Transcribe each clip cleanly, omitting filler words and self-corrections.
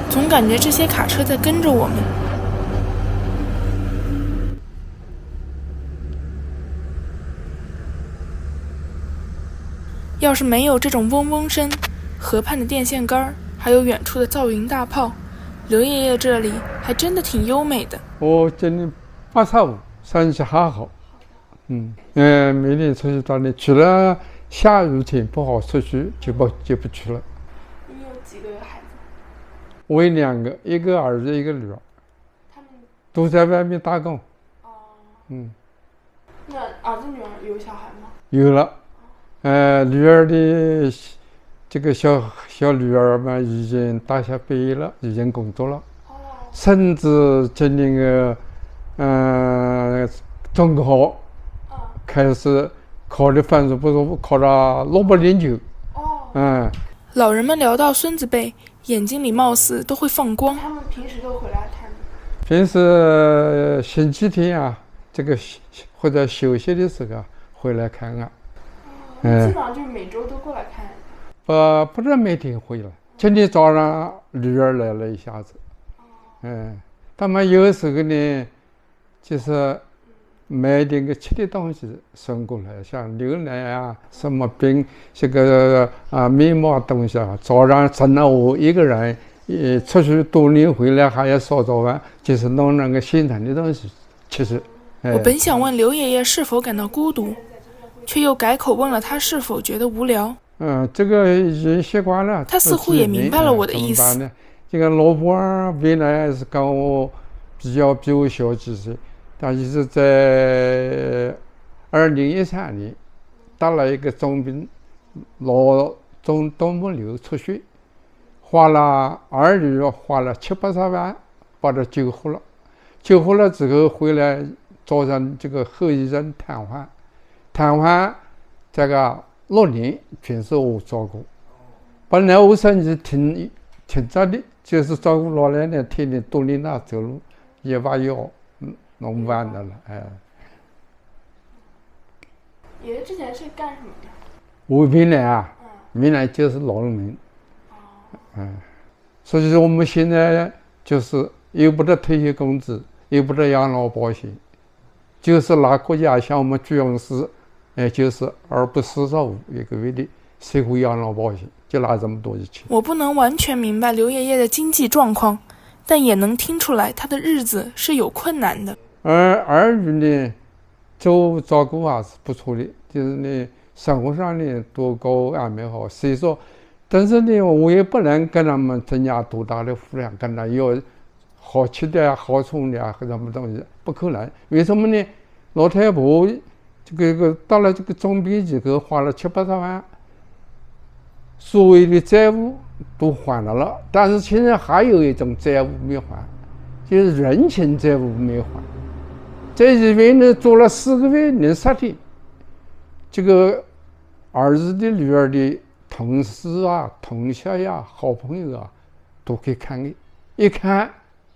总感觉这些卡车在跟着我们。要是没有这种嗡嗡声，河畔的电线杆，还有远处的噪云大炮，刘爷爷这里还真的挺优美的。我今年85，身体还好。每年出去锻炼，除了下雨天不好出去，就不去了。你有几个孩子？我有2个，一个儿子，一个女儿，他们都在外面打工。那儿子女儿有小孩吗？有了。女儿的这个小女儿嘛，已经大学毕业了，已经工作了。甚至今年中考开始考的分数不错，考了609。老人们聊到孙子辈，眼睛里貌似都会放光。他们平时都回来看？平时星期天啊，这个或者休息的时候回来看看。基本上就是每周都过来看。不是每天回来。今天早上女儿来了一下子。他们有时候呢，就是买点个吃的东西送过来，像牛奶啊、什么冰、这个面膜东西啊。早上只能我一个人，出去锻炼回来还要烧早饭，就是弄那个现成的东西吃。我本想问刘爷爷是否感到孤独，却又改口问了他是否觉得无聊。这个已经习惯了。他似乎也明白了我的意思。这个老婆原来是跟我比我小几岁，但是在2013年得了一个重病，脑中动脉瘤出血，花了儿女花了7-8万把他救活了。救活了之后回来，造成这个后遗症瘫痪，这个6年全是我照顾。本来我身体挺着的，就是照顾老奶奶，天天锻炼她走路，也把腰弄弯的了。爷爷之前是干什么的？我原来就是劳动民。所以说我们现在就是又不得退休工资，又不得养老保险，就是拿国家向我们居庸市，就是245一个月的社会养老保险，就拿这么多的钱。我不能完全明白刘爷爷的经济状况，但也能听出来他的日子是有困难的。而儿女呢，照顾还是不错的，就是呢生活上呢都够安排好。所以说，但是呢我也不能跟他们增加多大的负担，跟他要好吃的好穿的和什么东西，不可能。为什么呢？老太婆这个到了这个重病以后花了7-8万，所有的债务都还了，但是现在还有一种债务没还，就是人情债务没还。在这边呢做了4个月零10天，这个儿子的女儿的同事啊、同学呀、好朋友啊都可以看的，一看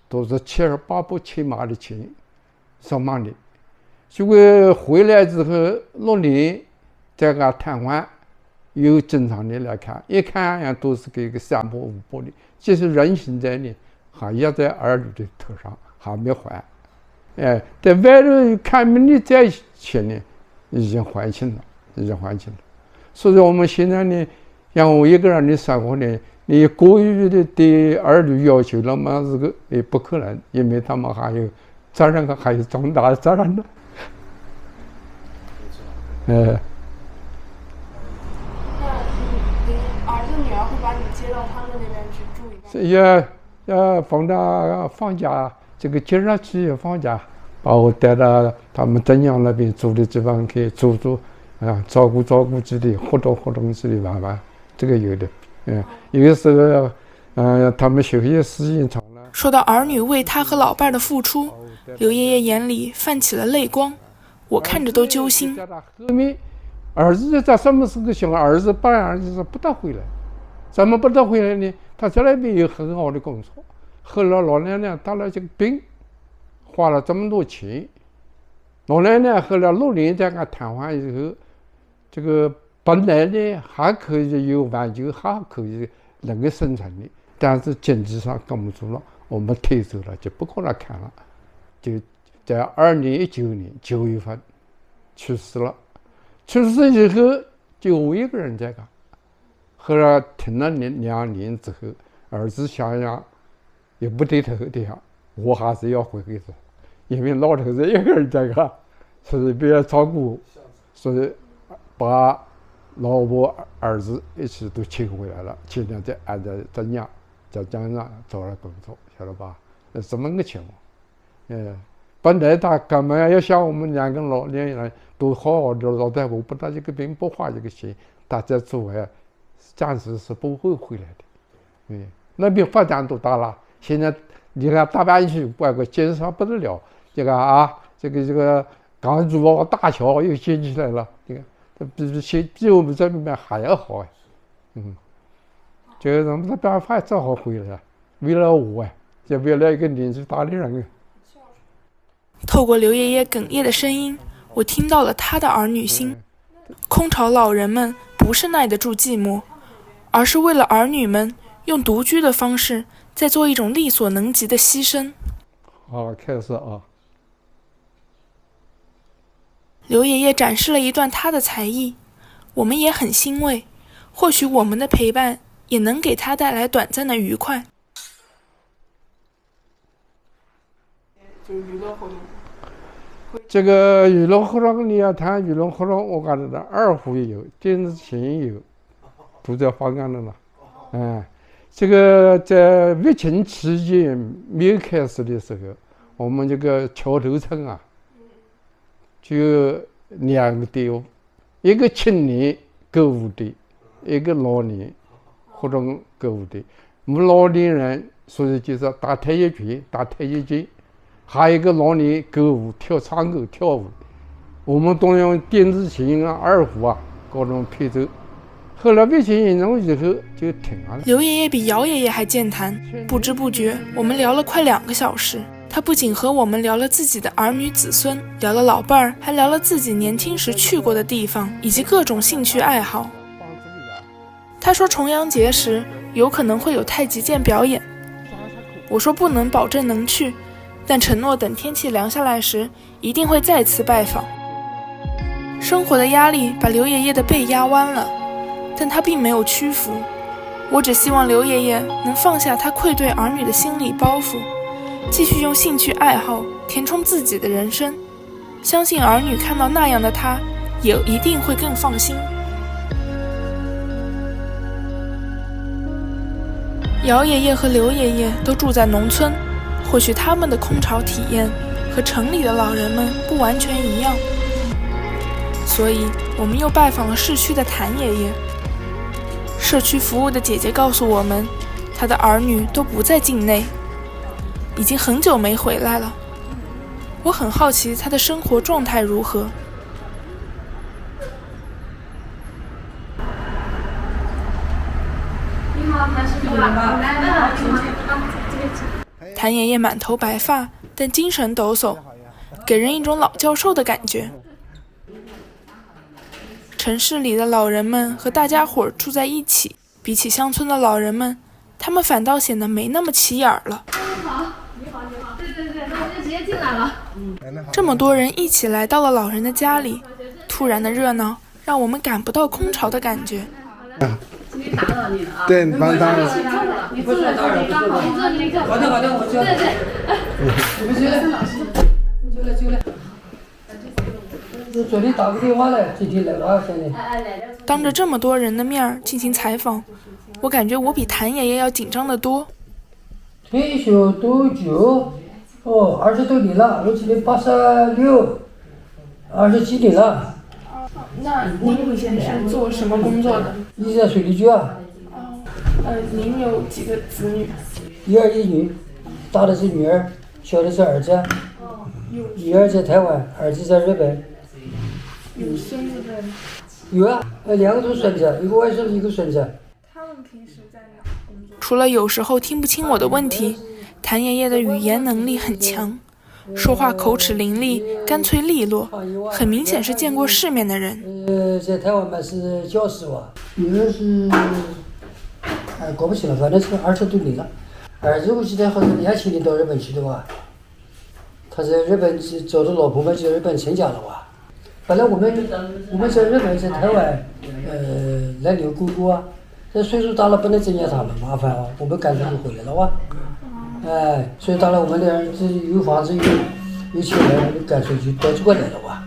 都是7、8百、千码的钱上万的。结果回来之后6年这个瘫痪，有正常的来看，一看呀都是给个3百、5百的，这是人情债呢，还压在儿女的头上，还没还。在外头看病的债钱呢，已经还清了。所以我们现在呢，像我一个人的生活呢，你过于的对儿女要求，那么这个也不可能，因为他们还有责任，还有重大的责任的。那你儿子女儿会把你接到他们那边去住一段？要放到放假，这个节日去放假，把我带到他们镇阳那边住的地方去住，照顾自己，活动自己玩，这个有的。有的时候他们休息时间长了。说到儿女为他和老伴的付出，刘爷爷眼里泛起了泪光，我看着都揪心。后面儿子在什么时候想儿子当然就是不得回来，怎么不得回来呢？他在那边有很好的工作，后来老奶奶得了这个病，花了这么多钱，老奶奶后来6年这个瘫痪以后，这个本来呢还可以有挽救，还可以能够生存的，但是经济上扛不住了，我们退休了，就不可能看了，就在2019年9月份去世了。去世以后就我一个人在干，后来停了2年之后，儿子想想也不对头的呀，我还是要回去的，因为老头子一个人在干，所以别人照顾，所以把老婆儿子一起都请回来了，现在在俺在家在江上找了工作，晓得吧？这么个情况。本来他根本要像我们2个老年人都好好的，老大夫不打这个病不花这个钱，他在做外暂时是不会回来的。那边发展多大了？现在你看大湾区外国建设不得了，这个港珠澳大桥又建起来了，你看这比我们这里面还要好。这个人没办法只好回来，为了我就为了一个年纪大的人。透过刘爷爷哽咽的声音，我听到了他的儿女心。空巢老人们不是耐得住寂寞，而是为了儿女们用独居的方式在做一种力所能及的牺牲。开始啊！刘爷爷展示了一段他的才艺，我们也很欣慰，或许我们的陪伴也能给他带来短暂的愉快。就是娱乐活动。这个娱乐活动，你要谈娱乐活动，我感觉到二胡也有，电子琴也有，都在发展的了。这个在疫情期间没有开始的时候，我们这个桥头村啊，就2个队，一个青年歌舞队，一个老年活动歌舞队。我们老年人所以就是打太极拳、打太极拳。还有一个老年歌舞跳长歌跳舞，我们都用电子琴啊、二胡啊各种配奏。后来疫情严重以后就停了。刘爷爷比姚爷爷还健谈，不知不觉我们聊了快2个小时。他不仅和我们聊了自己的儿女子孙，聊了老伴儿，还聊了自己年轻时去过的地方以及各种兴趣爱好。他说重阳节时有可能会有太极剑表演，我说不能保证能去，但承诺等天气凉下来时一定会再次拜访。生活的压力把刘爷爷的背压弯了，但他并没有屈服。我只希望刘爷爷能放下他愧对儿女的心理包袱，继续用兴趣爱好填充自己的人生。相信儿女看到那样的他，也一定会更放心。姚爷爷和刘爷爷都住在农村，或许他们的空巢体验和城里的老人们不完全一样，所以我们又拜访了市区的谭爷爷。社区服务的姐姐告诉我们，她的儿女都不在境内，已经很久没回来了。我很好奇她的生活状态如何。你好，谭师傅，来，谭爷爷满头白发，但精神抖擞，给人一种老教授的感觉。城市里的老人们和大家伙住在一起，比起乡村的老人们，他们反倒显得没那么起眼了。你好，对，那我们就直接进来了。这么多人一起来到了老人的家里，突然的热闹让我们感不到空巢的感觉。今天打扰你了啊！对，你帮打扰。你坐这里刚好，你坐这里正好。我知道。对。我觉得老师，就来。昨天打个电话了，今天来了，现在。当着这么多人的面进行采访，我感觉我比谭爷爷要紧张得多。退休多久？20多年了，我今年86，27年了。那您以前是做什么工作的？一直在水利局啊。您有几个子女？1儿1女，大的是女儿，小的是儿子。女儿在台湾，儿子在日本。有孙子在吗？有啊，2个都孙子，一个外孙子，一个孙子。他们平时在哪工作？除了有时候听不清我的问题，谭爷爷的语言能力很强，说话口齿伶俐，干脆利落，很明显是见过世面的人。在台湾嘛是教师吧。女儿是过不去了，反正是儿子都离了。儿子我记得好像年轻人到日本去的哇，他在日本找着老婆嘛，就在日本成家了哇。本来我们在日本在台湾，来留姑姑啊，这岁数大了不能增加他们麻烦啊，我们干脆就回来了哇。岁数大了我们俩人这有房子有钱了，我们干脆就到这过来了哇。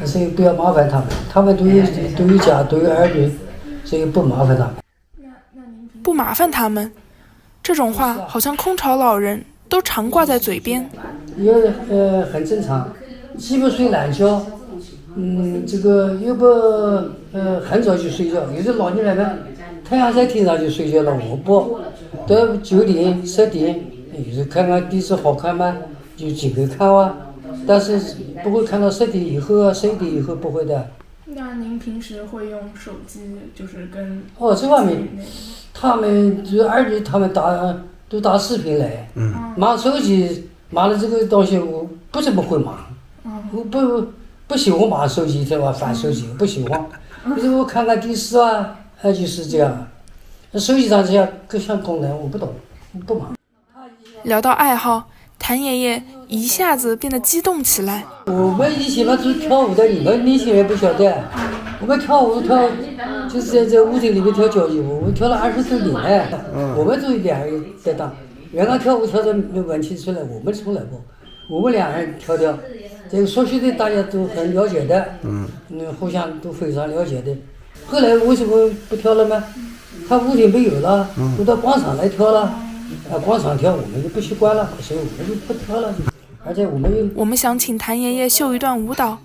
所以不要麻烦他们，他们都有家都有儿女，所以不麻烦他们。不麻烦他们，这种话好像空巢老人都常挂在嘴边。也很正常，既不睡懒觉，这个又不很早就睡觉。有的老年人们太阳在天上就睡觉了，我不到9点10点，有时看看电视好看嘛，就进去看哇。但是不会看到10点以后啊11点以后不会的。那您平时会用手机就是跟这方面，他们就儿女他们都打视频来，忙手机忙的这个东西我不怎么会忙，我不喜欢忙手机对吧？翻手机不喜欢，就是我看看电视啊，就是这样。手机上这样各项功能我不懂，我不忙。聊到爱好，谭爷爷一下子变得激动起来。我们以前嘛就是跳舞的，你们年轻人不晓得，我们跳就是在舞厅里面跳交谊舞，我们跳了20多年了。我们都2人在当，人家跳舞跳的没问题出来，我们从来不，我们2人跳，这个所学的大家都很了解的，互相都非常了解的。后来为什么不跳了呢？他舞厅没有了，都到广场来跳了。广场跳我们就不习惯了，所以我们就不跳了。而且我们想请谭爷爷秀一段舞蹈，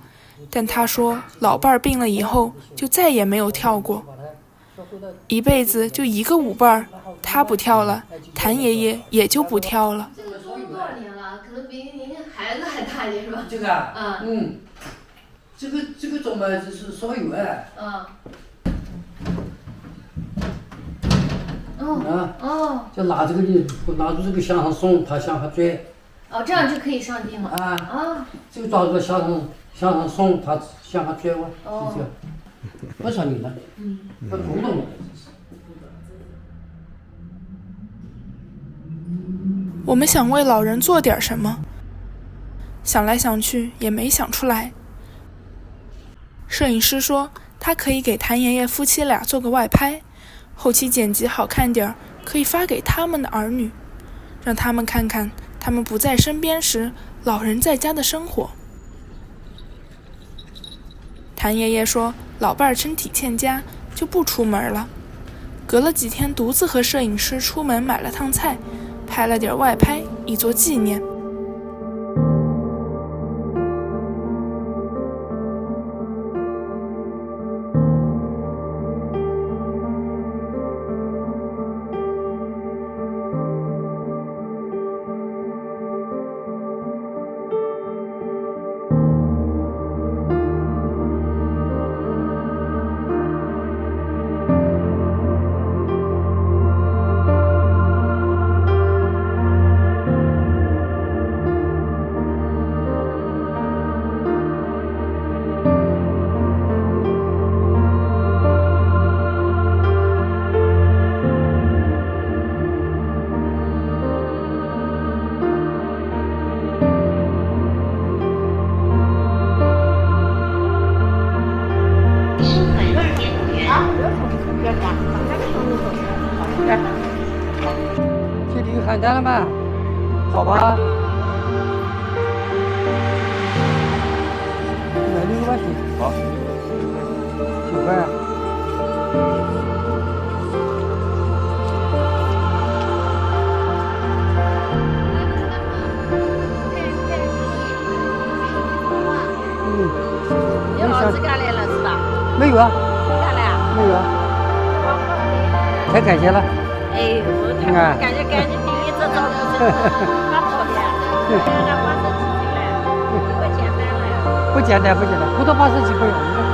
但他说老伴儿病了以后就再也没有跳过，一辈子就一个舞伴儿，他不跳了，谭爷爷也就不跳了。这个多少年了？可能比您孩子还大一点是吧？这个这个种嘛就是少有就拿这个拿住这个向上送，他向下拽。这样就可以上钉了。这个抓住向上送，他向下拽哇，就这样。多少年了？不古董了。我们想为老人做点什么，想来想去也没想出来。摄影师说他可以给谭爷爷夫妻俩做个外拍，后期剪辑好看点儿，可以发给他们的儿女，让他们看看他们不在身边时老人在家的生活。谭爷爷说老伴儿身体欠佳就不出门了，隔了几天独自和摄影师出门买了趟菜，拍了点外拍以作纪念。这里有邯郸了吗？好吧。买6个吧，行。好。9块。你老子干来了是吧？没有啊。干来啊？没有啊。太感谢了。哎呦，他感觉第一次照顾真是蛮好的，让80几岁了，不简单了。不简单，普通80几不容易。